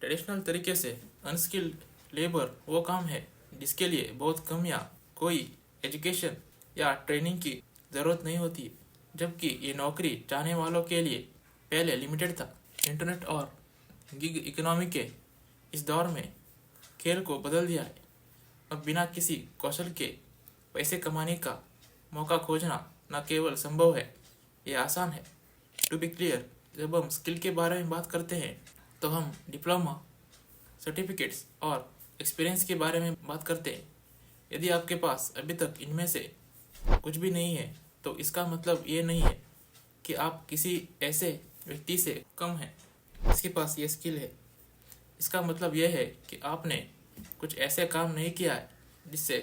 Traditional तरीके से unskilled labour वो काम है जिसके लिए बहुत कम या कोई एजुकेशन या ट्रेनिंग की ज़रूरत नहीं होती है, जबकि ये नौकरी चाहने वालों के लिए पहले लिमिटेड था। इंटरनेट और गिग इकोनॉमी के इस दौर में खेल को बदल दिया है। अब बिना किसी कौशल के पैसे कमाने का मौका खोजना न केवल संभव है, ये आसान है। टू बी क्लियर, जब हम स्किल के बारे में बात करते हैं तो हम डिप्लोमा, सर्टिफिकेट्स और एक्सपीरियंस के बारे में बात करते हैं। यदि आपके पास अभी तक इनमें से कुछ भी नहीं है तो इसका मतलब ये नहीं है कि आप किसी ऐसे व्यक्ति से कम हैं जिसके पास ये स्किल है। इसका मतलब यह है कि आपने कुछ ऐसे काम नहीं किया है जिससे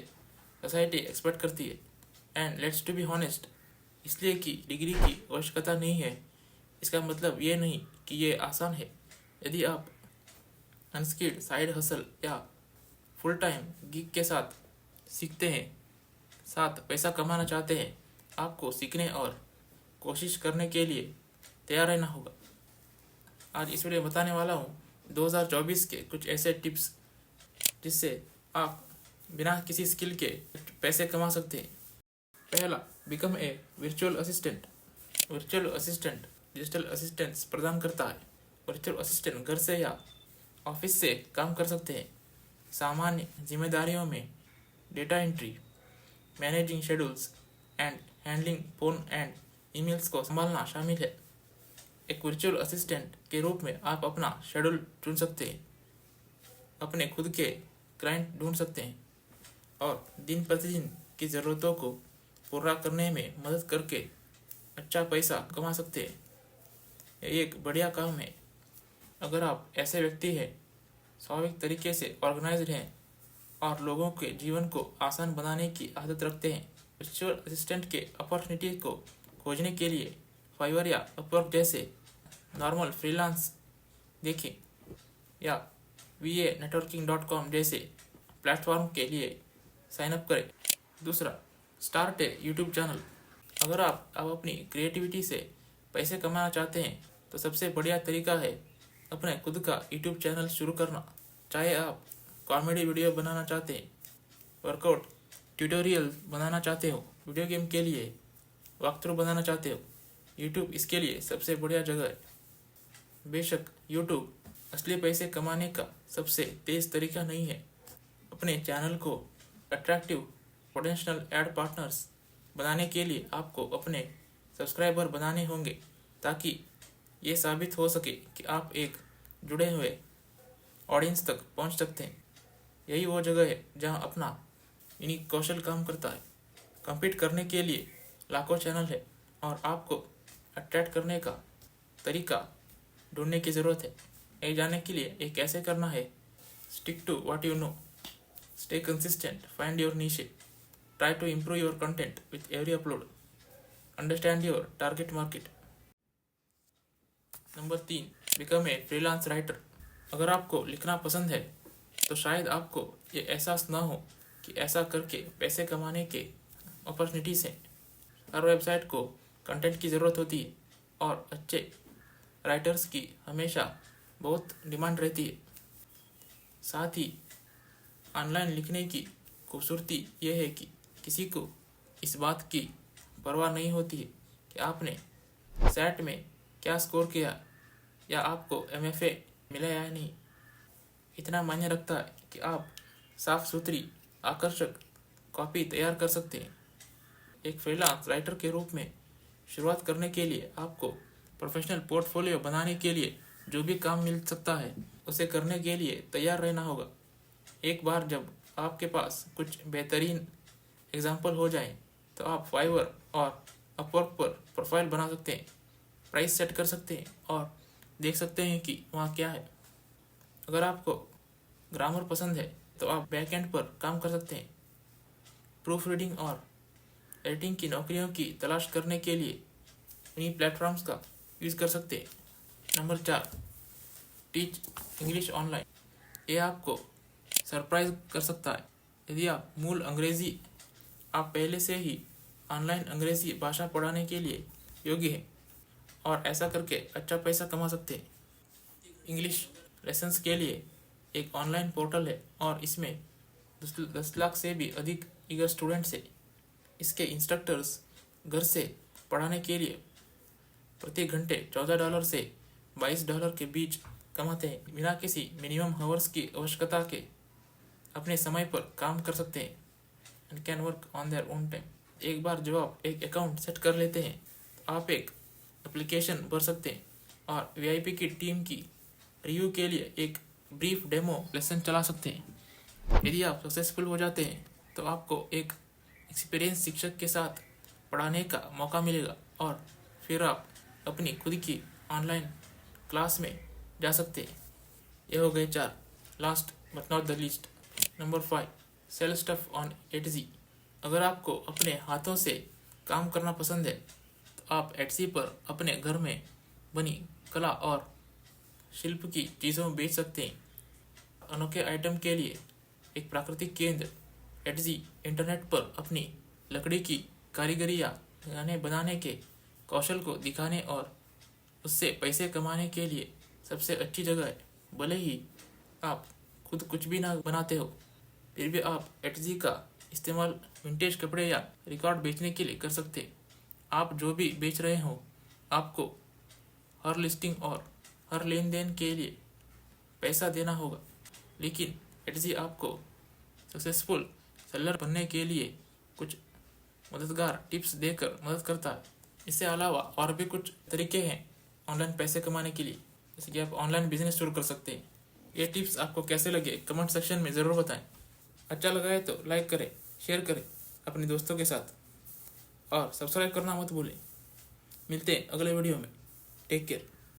सोसाइटी एक्सपेक्ट करती है। And let's to be honest, इसलिए कि डिग्री की आवश्यकता नहीं है इसका मतलब ये नहीं कि ये आसान है। यदि आप अनस्किल्ड साइड हसल या फुल टाइम गिग के साथ सीखते हैं, साथ पैसा कमाना चाहते हैं, आपको सीखने और कोशिश करने के लिए तैयार रहना होगा। आज इस वीडियो में बताने वाला हूँ 2024 के कुछ ऐसे टिप्स जिससे आप बिना किसी स्किल के पैसे कमा सकते हैं। पहला, become a virtual assistant. Virtual assistant digital assistance प्रदान करता है। वर्चुअल असिस्टेंट घर से या ऑफिस से काम कर सकते हैं। सामान्य जिम्मेदारियों में data entry, managing schedules and handling phone and emails को संभालना शामिल है। एक वर्चुअल असिस्टेंट के रूप में आप अपना शेड्यूल चुन सकते हैं, अपने खुद के क्लाइंट ढूंढ सकते हैं और दिन प्रतिदिन की ज़रूरतों को पूरा करने में मदद करके अच्छा पैसा कमा सकते हैं। यह एक बढ़िया काम है अगर आप ऐसे व्यक्ति हैं, स्वाभाविक तरीके से ऑर्गेनाइज्ड हैं और लोगों के जीवन को आसान बनाने की आदत रखते हैं। वर्चुअल असिस्टेंट के अपॉर्चुनिटी को खोजने के लिए फाइवर या अपवर्क जैसे नॉर्मल फ्रीलांस देखें या va networking.com जैसे प्लेटफॉर्म के लिए साइन अप करें। दूसरा, स्टार्ट ए यूट्यूब चैनल। अगर आप अपनी क्रिएटिविटी से पैसे कमाना चाहते हैं तो सबसे बढ़िया तरीका है अपने खुद का यूट्यूब चैनल शुरू करना। चाहे आप कॉमेडी वीडियो बनाना चाहते हैं, वर्कआउट ट्यूटोरियल बनाना चाहते हो, वीडियो गेम के लिए वॉक थ्रू बनाना चाहते हो, यूट्यूब इसके लिए सबसे बढ़िया जगह है। बेशक यूट्यूब असली पैसे कमाने का सबसे तेज़ तरीका नहीं है। अपने चैनल को अट्रैक्टिव पोटेंशियल एड पार्टनर्स बनाने के लिए आपको अपने सब्सक्राइबर बनाने होंगे ताकि ये साबित हो सके कि आप एक जुड़े हुए ऑडियंस तक पहुंच सकते हैं। यही वो जगह है जहां अपना यूनिक कौशल काम करता है। compete करने के लिए लाखों चैनल है और आपको अट्रैक्ट करने का तरीका ढूंढने की ज़रूरत है। ये जानने के लिए ये कैसे करना है, stick to what you know, stay consistent, find your niche, try to improve your content with every upload, understand your target market. Number 3, become a freelance writer. अगर आपको लिखना पसंद है तो शायद आपको ये एहसास ना हो कि ऐसा करके पैसे कमाने के अपॉर्चुनिटीज़ हैं। हर वेबसाइट को कंटेंट की ज़रूरत होती है और अच्छे राइटर्स की हमेशा बहुत डिमांड रहती है। साथ ही ऑनलाइन लिखने की खूबसूरती यह है कि किसी को इस बात की परवाह नहीं होती है कि आपने सेट में क्या स्कोर किया या आपको MFA मिला या नहीं। इतना मायने रखता है कि आप साफ सुथरी आकर्षक कॉपी तैयार कर सकते हैं। एक फ्रीलांस राइटर के रूप में शुरुआत करने के लिए आपको प्रोफेशनल पोर्टफोलियो बनाने के लिए जो भी काम मिल सकता है उसे करने के लिए तैयार रहना होगा। एक बार जब आपके पास कुछ बेहतरीन एग्जाम्पल हो जाए तो आप फाइवर और अपवर्क पर प्रोफाइल बना सकते हैं, प्राइस सेट कर सकते हैं और देख सकते हैं कि वहाँ क्या है। अगर आपको ग्रामर पसंद है तो आप बैकएंड पर काम कर सकते हैं। प्रूफ रीडिंग और एडिटिंग की नौकरियों की तलाश करने के लिए इन्हीं प्लेटफॉर्म्स का यूज़ कर सकते हैं। Number 4, teach English online. ये आपको सरप्राइज कर सकता है। यदि आप मूल अंग्रेज़ी आप पहले से ही ऑनलाइन अंग्रेज़ी भाषा पढ़ाने के लिए योग्य हैं और ऐसा करके अच्छा पैसा कमा सकते हैं। इंग्लिश लेसन्स के लिए एक ऑनलाइन पोर्टल है और इसमें 10 लाख से भी अधिक ईगर स्टूडेंट्स है। इसके इंस्ट्रक्टर्स घर से पढ़ाने के लिए प्रति घंटे $14 से $22 के बीच कमाते हैं। बिना किसी मिनिमम हावर्स की आवश्यकता के अपने समय पर काम कर सकते हैं and can work on their own time. एक बार जब आप एक अकाउंट सेट कर लेते हैं तो आप एक एप्लीकेशन भर सकते हैं और वीआईपी की टीम की रिव्यू के लिए एक ब्रीफ डेमो लेसन चला सकते हैं। यदि आप सक्सेसफुल हो जाते हैं तो आपको एक एक्सपीरियंस शिक्षक के साथ पढ़ाने का मौका मिलेगा और फिर आप अपनी खुद की ऑनलाइन क्लास में जा सकते हैं। ये हो गए 4। Last but not the least, number 5, sell stuff on Etsy. अगर आपको अपने हाथों से काम करना पसंद है तो आप एटजी पर अपने घर में बनी कला और शिल्प की चीज़ों बेच सकते हैं। अनोखे आइटम के लिए एक प्राकृतिक केंद्र, एटजी इंटरनेट पर अपनी लकड़ी की कारीगरी या गाने बनाने के कौशल को दिखाने और उससे पैसे कमाने के लिए सबसे अच्छी जगह है। भले ही आप खुद कुछ भी ना बनाते हो, फिर भी आप एटजी का इस्तेमाल विंटेज कपड़े या रिकॉर्ड बेचने के लिए कर सकते हैं। आप जो भी बेच रहे हो, आपको हर लिस्टिंग और हर लेन देन के लिए पैसा देना होगा, लेकिन एटजी आपको सक्सेसफुल सेलर बनने के लिए कुछ मददगार टिप्स देकर मदद करता है। इससे अलावा और भी कुछ तरीके हैं ऑनलाइन पैसे कमाने के लिए, जैसे कि आप ऑनलाइन बिजनेस शुरू कर सकते हैं। ये टिप्स आपको कैसे लगे कमेंट सेक्शन में ज़रूर बताएं। अच्छा लगा है तो लाइक करें, शेयर करें अपने दोस्तों के साथ और सब्सक्राइब करना मत भूलें। मिलते हैं अगले वीडियो में। Take care.